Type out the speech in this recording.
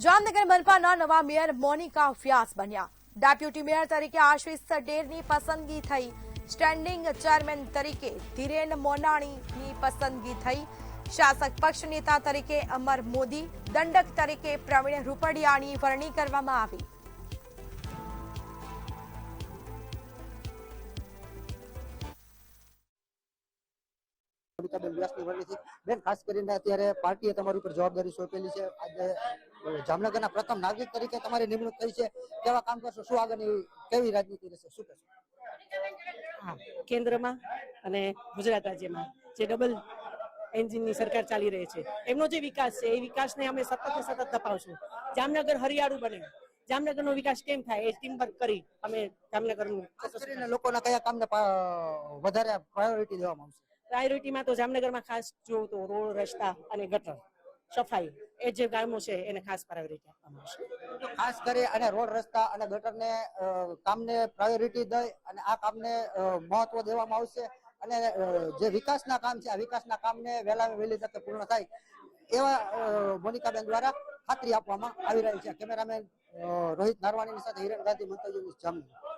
જામનગર મનપાના નવા mayor Monica વ્યાસ બન્યા। Deputy mayor તરીકે આશિષ ડેરની પસંદગી થઈ। સ્ટેન્ડિંગ ચેરમેન તરીકે ધીરેન મોનાણીની પસંદગી થઈ। શાસક પક્ષ નેતા તરીકે અમર મોદી, દંડક તરીકે પ્રવીણ રૂપડિયાની વરણી કરવામાં આવી। બેન, ખાસ કરીને અત્યારે પાર્ટીએ તમારી ઉપર જવાબદારી સોંપેલી છે। આજે જામનગરના પ્રથમ નાગરિક તરીકે તમારી નિમણૂક થઈ છે। કેવા કામ કરશો? શું આગળની કેવી રાજનીતિ રહેશે? શું કહેશો? કેન્દ્રમાં અને ગુજરાત રાજ્યમાં જે ડબલ એન્જિનની સરકાર ચાલી રહી છે, એમનો જે વિકાસ છે એ વિકાસને અમે સતત દબાવશું। જામનગર હરિયાળું બને, જામનગરનો વિકાસ કેમ થાય એ ટીમ વર્ક કરી અમે જામનગરનું લોકોના કયા કામને વધારે પ્રાયોરિટી દેવામાં આવશે? પ્રાયોરિટીમાં તો જામનગરમાં ખાસ જોવું તો રોડ, રસ્તા અને ગટર સફાઈ, એ જે કામો છે એને ખાસ પ્રાયોરિટી આપવામાં આવશે। ખાસ કરી અને રોડ, રસ્તા અને ગટરને કામને પ્રાયોરિટી દઈ અને આ કામને મહત્વ દેવામાં આવશે અને જે વિકાસના કામ છે આ વિકાસના કામને વહેલી તકે પૂર્ણ થાય એવા મોનિકાબેન દ્વારા ખાતરી આપવામાં આવી રહી છે। કેમેરામેન રોહિત નારવાણીની સાથે હિરેન ગાંધી, મંતવ્ય ન્યૂઝ, જામનગર।